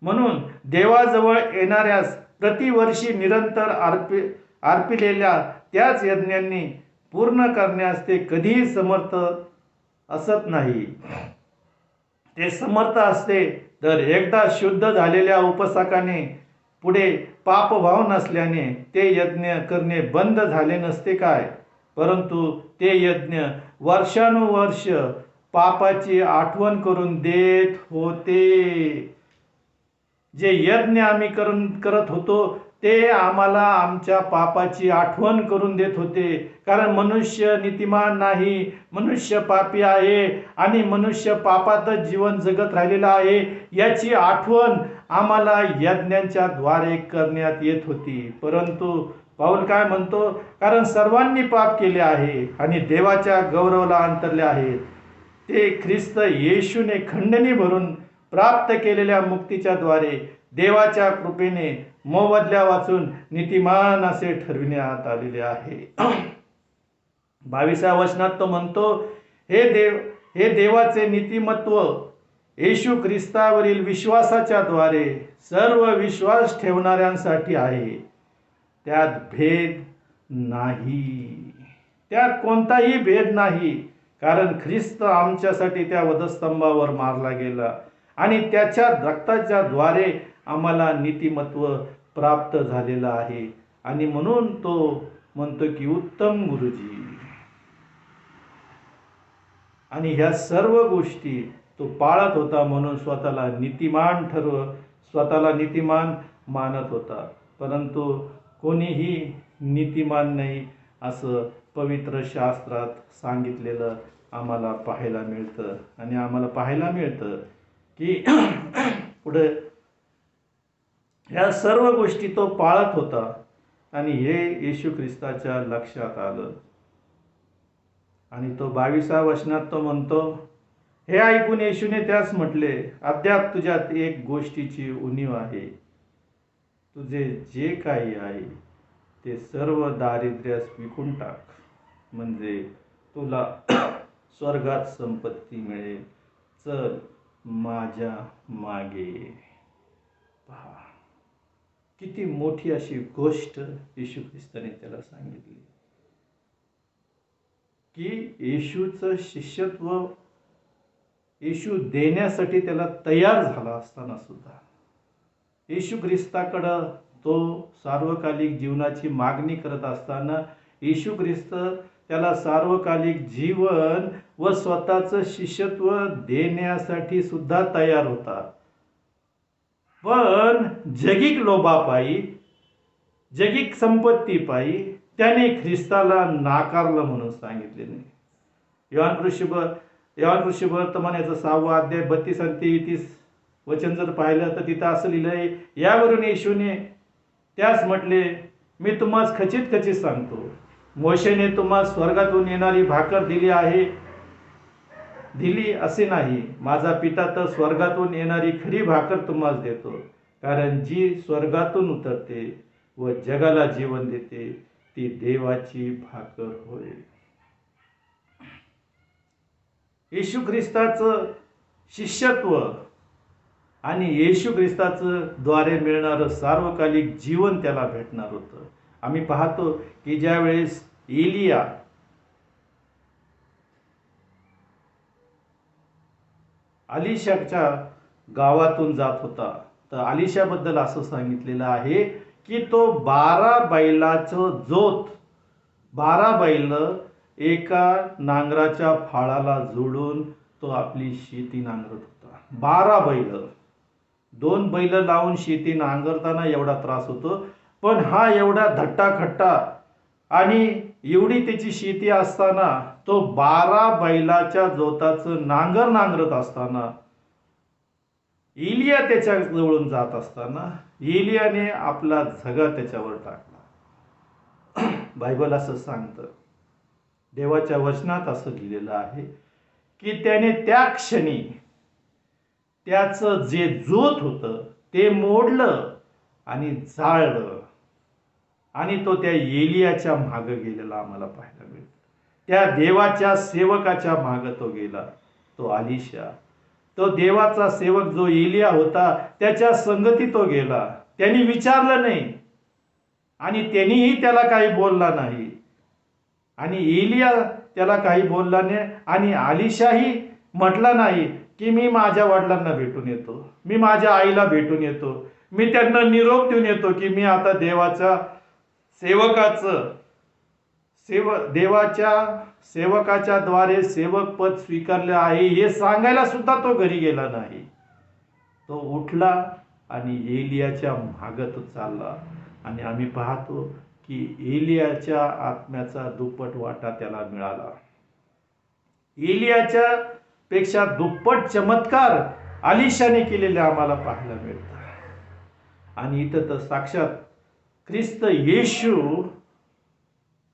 Speaker 1: म्हणून देवाजवळ येणाऱ्यास प्रतिवर्षी निरंतर अर्पिलेल्या त्याच यज्ञांनी पूर्ण करण्यास ते कधीही समर्थ असत नाही. ते समर्थ असते तर एकदा शुद्ध झालेल्या उपासकाने पुढे पापभाव नसल्याने ते यज्ञ करणे बंद झाले नसते काय, परंतु ते यज्ञ वर्षानुवर्ष पापाची आठवण करून देत होते. जे यज्ञ आम्ही करत होतो ते आम्हाला आमच्या पापाची आठवण करून देत होते, कारण मनुष्य नीतिमान नाही, मनुष्य पापी आहे आणि मनुष्य पापातच जीवन जगत राहिलेला आहे याची आठवण आम्हाला यज्ञांच्या द्वारे करण्यात येत होती. परंतु पाऊल काय म्हणतो, कारण सर्वांनी पाप केले आहे आणि देवाच्या गौरवाला अंतरले आहेत. ते ख्रिस्त येशूने खंडणी भरून प्राप्त केलेल्या मुक्तीच्या द्वारे देवाच्या कृपेने मोबदल्या वाचून नीतिमान असे ठरविण्यात आलेले आहे. 22व्या वचनात तो म्हणतो, हे देवाचे नीतिमत्व येशू ख्रिस्तावरील विश्वासाच्या द्वारे सर्व विश्वास ठेवणाऱ्यांसाठी आहे. त्यात भेद नाही, त्यात कोणताही भेद नाही, कारण ख्रिस्त आमच्यासाठी त्या वधस्तंभावर मारला गेला आणि त्याच्या रक्ताच्या द्वारे आम्हाला नीतिमत्व प्राप्त झालेलं आहे. आणि म्हणून तो म्हणतो की उत्तम गुरुजी, आणि ह्या सर्व गोष्टी तो पाळत होता म्हणून स्वतःला नीतिमान मानत होता. परंतु कोणीही नीतिमान नाही असं पवित्र शास्त्रात सांगितलेलं आम्हाला पाहायला मिळतं. आणि आम्हाला पाहायला मिळतं की पुढे ह्या सर्व गोष्टी तो पाळत होता आणि हे येशू ख्रिस्ताच्या लक्षात आलं. आणि तो 22व्या वचनात तो म्हणतो, हे ऐकून येशूने त्यास म्हटले, अद्याप तुझ्यात एक गोष्टीची उणीव आहे. तुझे जे काही आहे ते सर्व दारिद्र्यास विकून टाक, म्हणजे तुला स्वर्गात संपत्ती मिळेल. चल माझ्या मागे. पहा किती मोठी अशी गोष्ट येशू ख्रिस्ताने त्याला सांगितली की येशूचं शिष्यत्व येशू देण्यासाठी त्याला तयार झाला असताना सुद्धा येशू ख्रिस्ताकडं तो सार्वकालिक जीवनाची मागणी करत असताना येशू ख्रिस्त त्याला सार्वकालिक जीवन व स्वतःचं शिष्यत्व देण्यासाठी सुद्धा तयार होता. पण जगिक लोभापायी, जगिक संपत्तीपायी त्याने ख्रिस्ताला नाकारलं म्हणून सांगितले नाही. योहान ऋषिवर्तमान याचा 6वा अध्याय 32 आणि 33 वचन जर पाहिलं तर तिथं असं लिहिलंय, यावरून येशूने त्यास म्हटले, मी तुम्हास खचित सांगतो, मोशेने तुम्हास स्वर्गातून येणारी भाकर दिली असे नाही, माझा पिता तर स्वर्गातून येणारी खरी भाकर तुम्हास देतो, कारण जी स्वर्गातून उतरते व जगाला जीवन देते ती देवाची भाकर होय. येशू ख्रिस्ताचं शिष्यत्व आणि येशू ख्रिस्ताचं द्वारे मिळणारं सार्वकालिक जीवन त्याला भेटणार होतं. आम्ही पाहतो की ज्या वेळेस अलिशाच्या गावातून जात होता. तर अलिशाबद्दल असं सांगितलेलं आहे की तो 12 बैलाचं जोत, 12 बैल एका नांगराच्या फाळाला जोडून तो आपली शेती नांगरत होता. 12 बैल, 2 बैल लावून शेती नांगरताना एवढा त्रास होतो, पण हा एवढा धट्टाखट्टा आणि एवढी त्याची शेती असताना तो 12 बैलाच्या जोताचं नांगर नांगरत असताना एलिया त्याच्या जवळून जात असताना एलियाने आपला झगा त्याच्यावर टाकला. बायबल असं सांगतं, देवाच्या वचनात असं लिहिलेलं आहे की त्याने त्या क्षणी त्याचं जे जोत होतं ते मोडलं आणि जाळलं आणि तो त्या एलियाच्या मागे गेलेला आम्हाला पाहायला मिळतं. त्या देवाच्या सेवकाच्या मागे तो गेला, तो अलिशा. तो देवाचा सेवक जो एलिया होता त्याच्या संगती तो गेला. त्यांनी विचारलं नाही आणि त्यांनीही त्याला काही बोलला नाही आणि एलिया त्याला काही बोलला नाही आणि अलिशाही म्हटला नाही की मी माझ्या वडिलांना भेटून येतो, मी माझ्या आईला भेटून येतो, मी त्यांना निरोप देऊन येतो की मी आता देवाच्या सेवकाच्या द्वारे सेवक पद स्वीकारले आहे हे सांगायला सुद्धा तो घरी गेला नाही. तो उठला आणि एलियाच्या मागे तो चालला आणि आम्ही पाहतो की एलियाच्या आत्म्याचा दुप्पट वाटा त्याला मिळाला. एलियाच्या पेक्षा दुप्पट चमत्कार अलिशाने केलेले आम्हाला पाहायला मिळतात. आणि इथं तर साक्षात ख्रिस्त येशू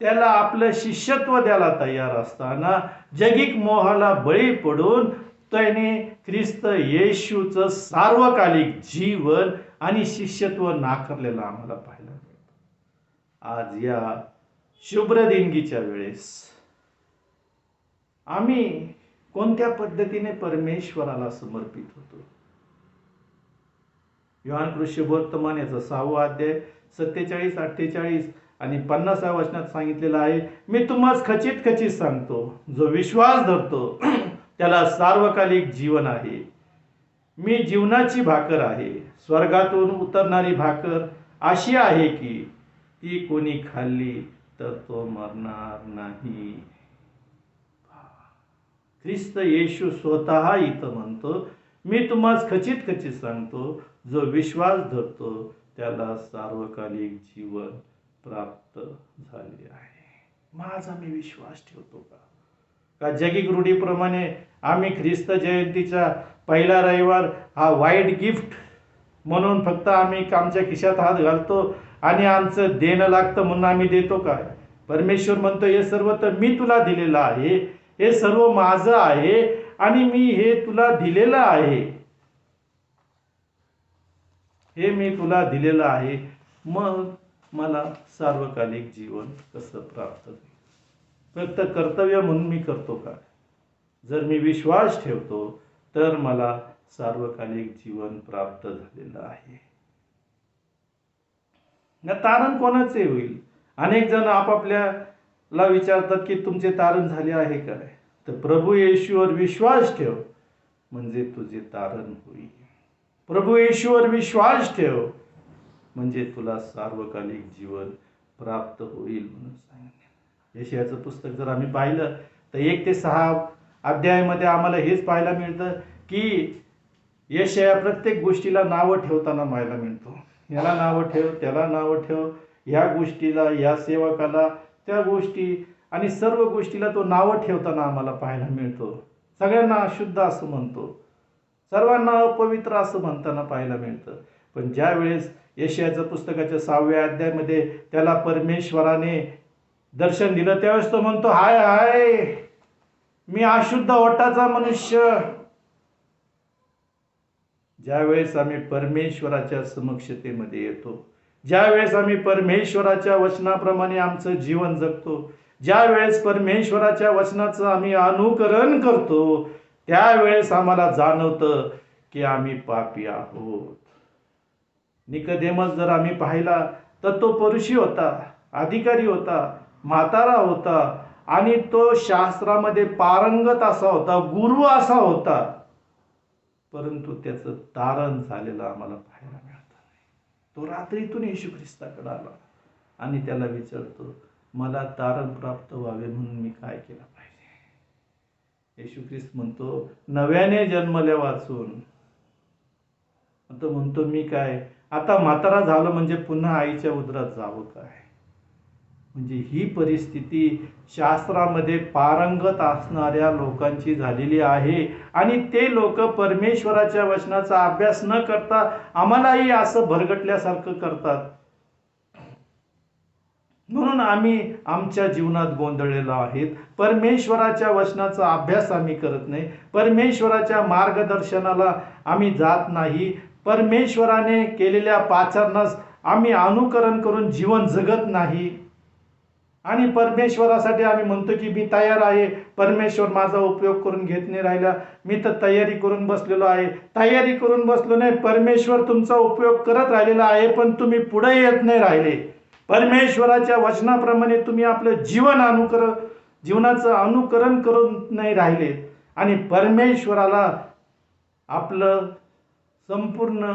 Speaker 1: त्याला आपलं शिष्यत्व द्यायला तयार असताना जगिक मोहाला बळी पडून त्याने ख्रिस्त येशूचं सार्वकालिक जीवन आणि शिष्यत्व नाकारलेलं आम्हाला पाहायला मिळतं. आज या शुभ्र देणगीच्या वेळेस आम्ही कोणत्या पद्धतीने परमेश्वराला समर्पित होतो? योहान शुभवर्तमान याचा 6वा अध्याय 47, 48 आणि 50व्या वचनात सांगितलेलं आहे, मी तुम्हाला खचित खचित सांगतो, जो विश्वास धरतो त्याला सार्वकालिक जीवन आहे. मी जीवनाची भाकर आहे. स्वर्गातून उतरणारी भाकर अशी आहे की ती कोणी खाल्ली तर तो मरणार नाही. ख्रिस्त येशू स्वतः इथं म्हणतो, मी तुम्हाला खचित खचित सांगतो, जो विश्वास धरतो त्याला सार्वकालिक जीवन प्राप्त झाले आहे. माझा मी विश्वास ठेवतो का जगिक रूढीप्रमाणे आम्ही ख्रिस्त जयंतीचा पहिला रविवार हा वाईट गिफ्ट म्हणून फक्त आम्ही आमच्या खिशात हात घालतो आणि आमचं देणं लागतं म्हणून आम्ही देतो काय? परमेश्वर म्हणतो, हे सर्व तर मी तुला दिलेलं आहे, हे सर्व माझं आहे आणि मी हे तुला दिलेलं आहे, हे मी तुला दिलेलं आहे, मग मला सार्वकालिक जीवन कसं प्राप्त होईल? फक्त कर्तव्य म्हणून मी करतो का? जर मी विश्वास ठेवतो तर मला सार्वकालिक जीवन प्राप्त झालेलं आहे. तारण कोणाचे होईल? अनेक जण आपापल्याला विचारतात की तुमचे तारण झाले आहे काय? तर प्रभू येशूवर विश्वास ठेव म्हणजे तुझे तारण होईल. प्रभू येशूवर विश्वास ठेव म्हणजे तुला सार्वकालिक जीवन प्राप्त होईल म्हणून सांगितले. यशायाचं पुस्तक जर आम्ही पाहिलं तर 1 ते 6 अध्यायामध्ये आम्हाला हेच पाहायला मिळतं की यशाया प्रत्येक गोष्टीला नावं ठेवताना पाहायला मिळतो. याला नावं ठेव, त्याला नावं ठेव, ह्या गोष्टीला, या सेवकाला, त्या गोष्टी आणि सर्व गोष्टीला तो नावं ठेवताना आम्हाला पाहायला मिळतो. सगळ्यांना अशुद्ध असं म्हणतो, सर्वांना अपवित्र असं म्हणताना पाहायला मिळतं. पण ज्या वेळेस यशायाच्या पुस्तकाच्या 6व्या अध्यायामध्ये त्याला परमेश्वराने दर्शन दिलं त्यावेळेस तो म्हणतो, हाय हाय मी अशुद्ध ओटाचा मनुष्य. ज्यावेळेस आम्ही परमेश्वराच्या समक्षतेमध्ये येतो, ज्यावेळेस आम्ही परमेश्वराच्या वचनाप्रमाणे आमचं जीवन जगतो, ज्यावेळेस परमेश्वराच्या वचनाचं आम्ही अनुकरण करतो, त्यावेळेस आम्हाला जाणवतं की आम्ही पापी आहोत. निकोदेमस जर आम्ही पाहिला तर तो परुषी होता, अधिकारी होता, म्हातारा होता आणि तो शास्त्रामध्ये पारंगत असा होता, गुरु असा होता. परंतु त्याचं तारण झालेलं आम्हाला पाहायला मिळतं नाही. तो रात्रीतून येशू ख्रिस्ताकडे आला आणि त्याला विचारतो, मला तारण प्राप्त व्हावे म्हणून मी काय केलं पाहिजे? येशू ख्रिस्त म्हणतो, नव्याने जन्मल्या वाचून. तो म्हणतो, मी काय आता म्हातारा झालो म्हणजे पुन्हा आईच्या उदरात जावं काय? म्हणजे ही परिस्थिती शास्त्रामध्ये पारंगत असणाऱ्या लोकांची झालेली आहे. आणि ते लोक परमेश्वराच्या वचनाचा अभ्यास न करता आम्हालाही असं भरगटल्यासारखं करतात. म्हणून आम्ही आमच्या जीवनात गोंधळलेलो आहेत. परमेश्वराच्या वचनाचा अभ्यास आम्ही करत नाही, परमेश्वराच्या मार्गदर्शनाला आम्ही जात नाही, परमेश्वराने केलेल्या पाचारणास आम्ही अनुकरण करून जीवन जगत नाही. आणि परमेश्वरासाठी आम्ही म्हणतो की मी तयार आहे, परमेश्वर माझा उपयोग करून घेत नाही राहिला, मी तर तयारी करून बसलेलो आहे. तयारी करून बसलो नाही, परमेश्वर तुमचा उपयोग करत राहिलेला आहे, पण तुम्ही पुढे येत नाही राहिले. परमेश्वराच्या वचनाप्रमाणे तुम्ही आपलं जीवनाचं अनुकरण करून नाही राहिले. आणि परमेश्वराला आपलं संपूर्ण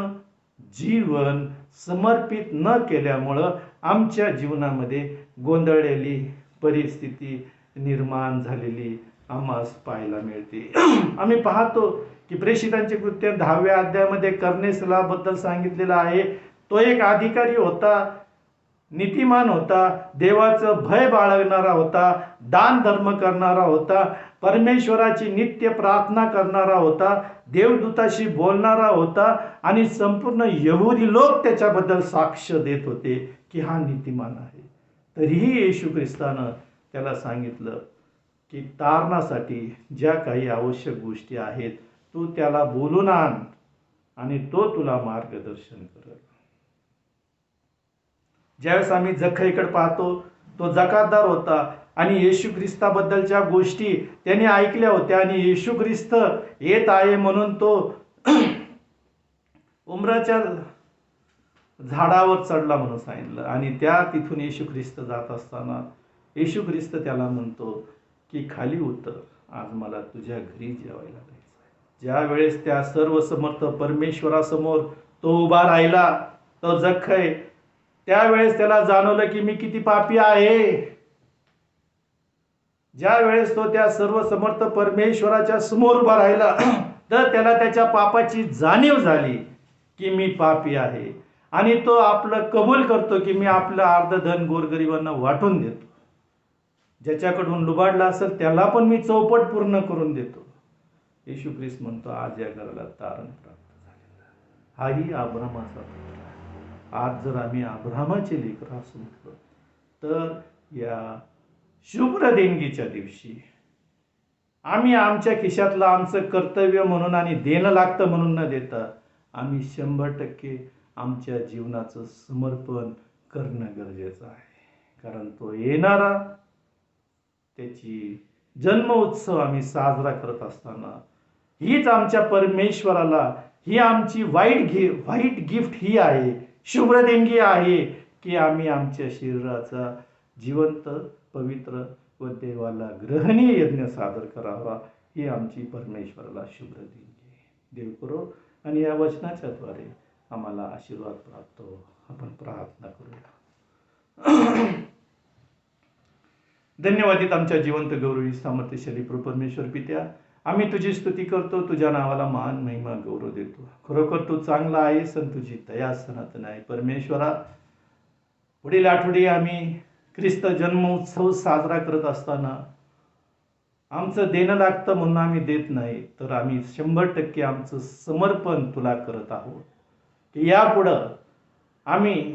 Speaker 1: जीवन समर्पित न केल्यामुळं आमच्या जीवनामध्ये गोंधळलेली परिस्थिती निर्माण झालेली आम्हास पाहायला मिळते. आम्ही पाहतो की प्रेषितांचे कृत्य 10व्या अध्यायामध्ये कर्नेसलाबद्दल सांगितलेलं आहे. तो एक अधिकारी होता, नीतिमान होता, देवाचं भय बाळगणारा होता, दान धर्म करणारा होता, परमेश्वराची नित्य प्रार्थना करणारा होता, देवदूताशी बोलणारा होता आणि संपूर्ण यहुदी लोक त्याच्याबद्दल साक्ष देत होते की हा नीतिमान आहे. तरीही येशू ख्रिस्तानं त्याला सांगितलं की तारणासाठी ज्या काही आवश्यक गोष्टी आहेत तू त्याला बोलून आण आणि तो तुला मार्गदर्शन करेल. ज्यावेळेस आम्ही जक्कईकडे पाहतो, तो जकातदार होता आणि येशू ख्रिस्ताबद्दलच्या गोष्टी त्याने ऐकल्या होत्या आणि येशू ख्रिस्त येत आहे म्हणून तो उमराच्या झाडावर चढला म्हणून सांगितलं. आणि तिथून येशू ख्रिस्त जात असताना येशू ख्रिस्त त्याला म्हणतो की खाली उतर, आज मला तुझ्या घरी जेवायला जायचं. ज्या वेळेस त्या सर्व समर्थ परमेश्वरासमोर तो उभा राहिला, तो जक्कई, त्यावेळेस त्याला जाणवलं की मी किती पापी आहे. ज्या वेळेस तो त्या सर्व समर्थ परमेश्वराच्या समोर उभा राहिला तर त्याला त्याच्या पापाची जाणीव झाली की मी पापी आहे. आणि तो आपलं कबूल करतो की मी आपलं अर्ध धन गोरगरिबांना वाटून देतो, ज्याच्याकडून लुबाडला असेल त्याला पण मी चौपट पूर्ण करून देतो. येशू ख्रिस्त म्हणतो, आज या घराला तारण प्राप्त झालेलं. हाही अब्रामाचा पुत्र आहे. आज जर आम्ही अब्रामाचे लेकर असू तर या शुभ्र देणगीच्या दिवशी आम्ही आमच्या खिशातलं आमचं कर्तव्य म्हणून आणि देणं लागतं म्हणून न देता आम्ही 100% आमच्या जीवनाचं समर्पण करणं गरजेचं आहे. कारण तो येणारा, त्याची जन्म उत्सव आम्ही साजरा करत असताना हीच आमच्या परमेश्वराला ही आमची व्हाईट गिफ्ट ही आहे, शुभ्र देणगी आहे की आम्ही आमच्या शरीराचा जिवंत, पवित्र व देवाला ग्रहणीय यज्ञ सादर करावा. ही आमची परमेश्वराला शुभ्र देणगी. देव करो आणि या वचनाच्या द्वारे आम्हाला आशीर्वाद प्राप्त हो. आपण प्रार्थना करूया. धन्यवादित आमच्या जिवंत गौरवी सामर्थ्यशाली प्रभू परमेश्वर पित्या, आम्ही तुझी स्तुती करतो, तुझ्या नावाला मान महिमा गौरव देतो. खरोखर तू चांगला आहेस आणि तुझी दया सनातन आहे. परमेश्वरा, पुढील आठवडी आम्ही ख्रिस्त जन्म उत्सव साजरा करत असताना आमचं देणं लागतं म्हणून आम्ही देत नाही, तर आम्ही 100% आमचं समर्पण तुला करत आहोत की यापुढं आम्ही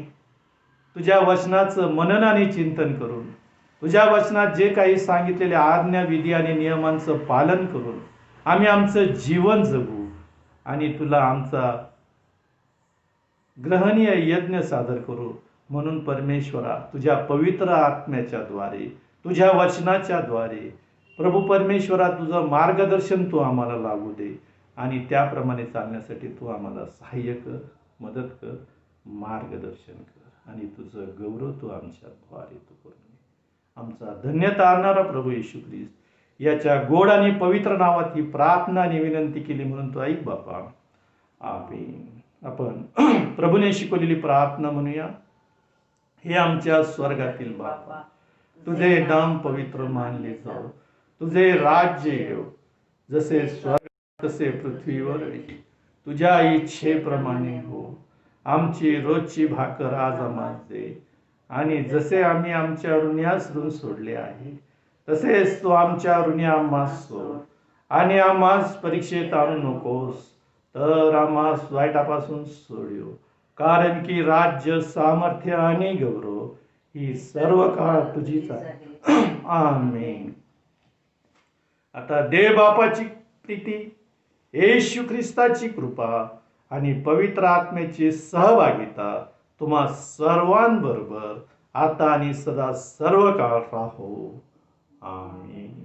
Speaker 1: तुझ्या वचनाचं मनन आणि चिंतन करून, तुझ्या वचनात जे काही सांगितलेल्या आज्ञा, विधी आणि नियमांचं पालन करून आम्ही आमचं जीवन जगू आणि तुला आमचा ग्रहणीय यज्ञ सादर करू. म्हणून परमेश्वरा, तुझ्या पवित्र आत्म्याच्या द्वारे, तुझ्या वचनाच्या द्वारे प्रभू परमेश्वरा, तुझं मार्गदर्शन तू आम्हाला लागू दे आणि त्याप्रमाणे चालण्यासाठी तू आम्हाला सहाय्य कर, मदत कर, मार्गदर्शन कर आणि तुझं गौरव तू आमच्या द्वारे तू करून आमचा धन्यता आणणारा प्रभू येशू ख्रिस्त, याच्या गोड आणि पवित्र नावात ही प्रार्थना आणि विनंती केली म्हणून तो ऐक बापा. आमीन. आपण प्रभूने शिकवलेली प्रार्थना म्हणूया. हे आमच्या स्वर्गातील बापा, तुझे नाम पवित्र मानले जाओ, तुझे राज्य येऊ, जसे स्वर्ग तसे पृथ्वीवर. तुझ्या इच्छेप्रमाणे हो. आमची रोजची भाकर आज आम्हाला दे, आणि जसे आम्ही आमच्या ऋण्यास ऋण सोडले आहे, तसेच तू आमच्या ऋणी आम्हास सोड, आणि आम्हास परीक्षेत आणू नकोस, तर आम्हास वाईटापासून सोडव. कारण की राज्य, सामर्थ्य आणि गौरव ही सर्व काळ तुझीच आहे. आमेन. आता देव बापाची प्रीती, येशू ख्रिस्ताची कृपा आणि पवित्र आत्म्याची सहभागिता तुम्हा सर्वांबरोबर आता आणि सदा सर्व काळ राहो. आमेन.